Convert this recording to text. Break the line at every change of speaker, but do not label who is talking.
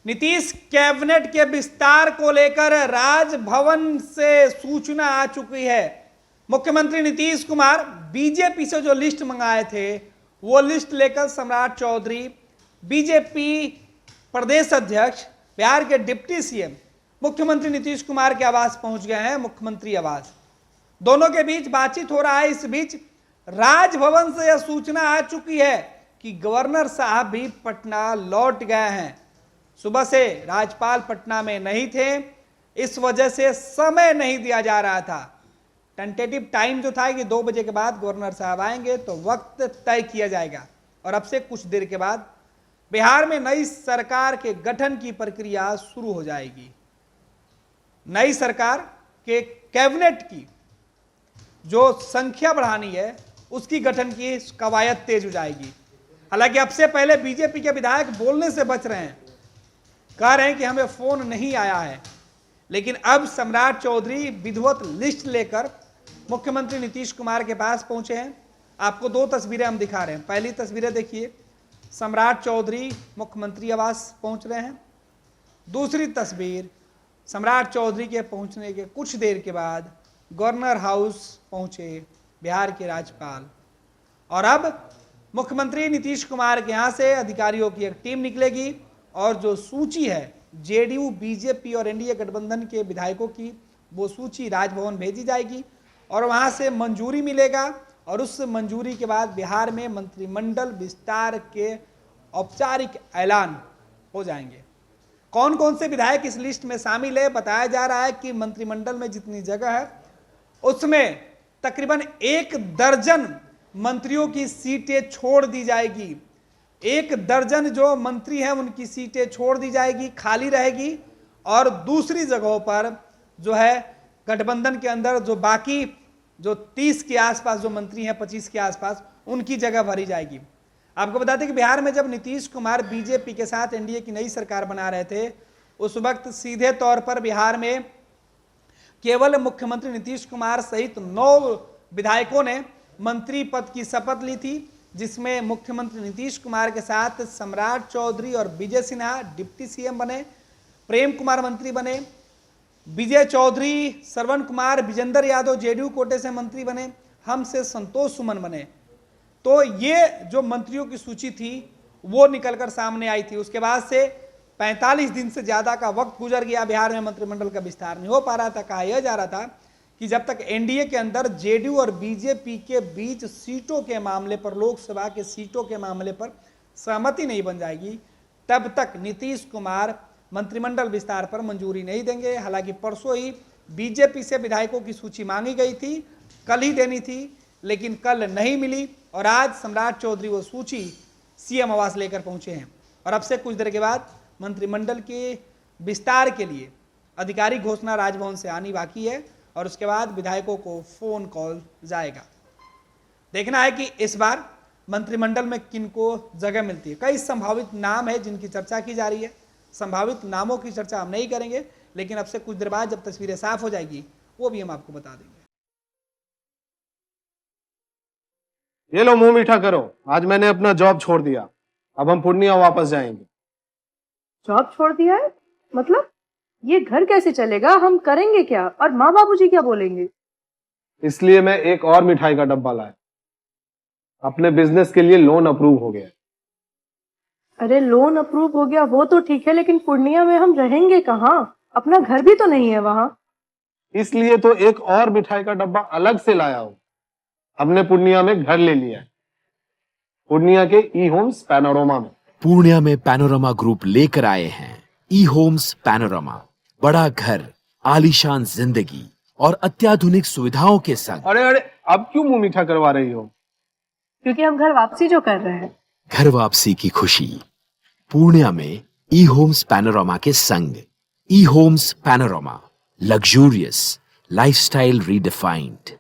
Nitish cabinet के विस्तार को लेकर राजभवन से सूचना आ चुकी है। मुख्यमंत्री नीतीश कुमार बीजेपी से जो लिस्ट मंगाए थे वो लिस्ट लेकर सम्राट चौधरी, बीजेपी प्रदेश अध्यक्ष, बिहार के डिप्टी सीएम मुख्यमंत्री नीतीश कुमार के आवास पहुंच गए हैं। मुख्यमंत्री आवास दोनों के बीच बातचीत हो रहा है। इस बीच राजभवन से यह सूचना आ चुकी है कि गवर्नर साहब भी पटना लौट गए हैं। सुबह से राज्यपाल पटना में नहीं थे, इस वजह से समय नहीं दिया जा रहा था। टेंटेटिव टाइम जो था कि 2 बजे के बाद गवर्नर साहब आएंगे तो वक्त तय किया जाएगा। और अब से कुछ देर के बाद बिहार में नई सरकार के गठन की प्रक्रिया शुरू हो जाएगी। नई सरकार के कैबिनेट की जो संख्या बढ़ानी है उसकी गठन की कवायद तेज हो जाएगी। हालांकि अब से पहले बीजेपी के विधायक बोलने से बच रहे हैं, कह रहे हैं कि हमें फोन नहीं आया है। लेकिन अब सम्राट चौधरी विधिवत लिस्ट लेकर मुख्यमंत्री नीतीश कुमार के पास पहुंचे हैं। आपको 2 तस्वीरें हम दिखा रहे हैं। पहली तस्वीरें देखिए, सम्राट चौधरी मुख्यमंत्री आवास पहुंच रहे हैं। दूसरी तस्वीर, सम्राट चौधरी के पहुंचने के कुछ देर के बाद गवर्नर हाउस पहुंचे बिहार के राज्यपाल। और अब मुख्यमंत्री नीतीश कुमार के यहाँ से अधिकारियों की एक टीम निकलेगी और जो सूची है जेडीयू, बीजेपी और एनडीए गठबंधन के विधायकों की, वो सूची राजभवन भेजी जाएगी और वहाँ से मंजूरी मिलेगा। और उस मंजूरी के बाद बिहार में मंत्रिमंडल विस्तार के औपचारिक ऐलान हो जाएंगे। कौन कौन से विधायक इस लिस्ट में शामिल है, बताया जा रहा है कि मंत्रिमंडल में जितनी जगह है उसमें तकरीबन 1 दर्जन मंत्रियों की सीटें छोड़ दी जाएगी। 1 दर्जन जो मंत्री हैं उनकी सीटें छोड़ दी जाएगी, खाली रहेगी। और दूसरी जगहों पर जो है गठबंधन के अंदर जो बाकी जो 30 के आसपास जो मंत्री हैं, 25 के आसपास, उनकी जगह भरी जाएगी। आपको बता दें कि बिहार में जब नीतीश कुमार बीजेपी के साथ एनडीए की नई सरकार बना रहे थे उस वक्त सीधे तौर पर बिहार में केवल मुख्यमंत्री नीतीश कुमार सहित 9 विधायकों ने मंत्री पद की शपथ ली थी, जिसमें मुख्यमंत्री नीतीश कुमार के साथ सम्राट चौधरी और विजय सिन्हा डिप्टी सीएम बने, प्रेम कुमार मंत्री बने, विजय चौधरी, श्रवण कुमार, विजेंद्र यादव जेडीयू कोटे से मंत्री बने, हमसे संतोष सुमन बने। तो ये जो मंत्रियों की सूची थी वो निकलकर सामने आई थी। उसके बाद से 45 दिन से ज्यादा का वक्त गुजर गया, बिहार में मंत्रिमंडल का विस्तार नहीं हो पा रहा था। कहा यह जा रहा था कि जब तक एनडीए के अंदर जेडीयू और बीजेपी के बीच सीटों के मामले पर, लोकसभा के सीटों के मामले पर सहमति नहीं बन जाएगी, तब तक नीतीश कुमार मंत्रिमंडल विस्तार पर मंजूरी नहीं देंगे। हालांकि परसों ही बीजेपी से विधायकों की सूची मांगी गई थी, कल ही देनी थी, लेकिन कल नहीं मिली और आज सम्राट चौधरी वो सूची सीएम आवास लेकर पहुंचे हैं। और अब से कुछ देर के बाद मंत्रिमंडल के विस्तार के लिए आधिकारिक घोषणा राजभवन से आनी बाकी है और उसके बाद विधायकों को फोन कॉल जाएगा। देखना है कि इस बार मंत्रिमंडल में किनको जगह मिलती है। कई संभावित नाम है जिनकी चर्चा की जा रही है। संभावित नामों की चर्चा हम नहीं करेंगे, लेकिन अब से कुछ देर बाद जब तस्वीरें साफ हो जाएगी वो भी हम आपको बता देंगे।
ये लो, मुंह मीठा करो। आज मैंने अपना जॉब छोड़ दिया, अब हम पूर्णिया वापस जाएंगे।
जॉब छोड़ दिया है? मतलब ये घर कैसे चलेगा? हम करेंगे क्या? और माँ बाबूजी क्या बोलेंगे?
इसलिए मैं एक और मिठाई का डब्बा लाया। अपने बिजनेस के लिए लोन अप्रूव हो गया।
अरे लोन अप्रूव हो गया वो तो ठीक है, लेकिन पूर्णिया में हम रहेंगे कहाँ? अपना घर भी तो नहीं है वहाँ।
इसलिए तो एक और मिठाई का डब्बा अलग से लाया हूँ। हमने पूर्णिया में घर ले लिया है, पूर्णिया के ई होम्स पैनोरमा में।
पूर्णिया में पैनोरमा ग्रुप लेकर आए हैं ई होम्स पैनोरमा। बड़ा घर, आलीशान जिंदगी और अत्याधुनिक सुविधाओं के संग।
अरे अब क्यों मुंह मीठा करवा रही हो?
क्योंकि हम घर वापसी जो कर रहे हैं।
घर वापसी की खुशी पूर्णिया में ई होम्स पैनोरमा के संग। E Homes Panorama, luxurious lifestyle redefined.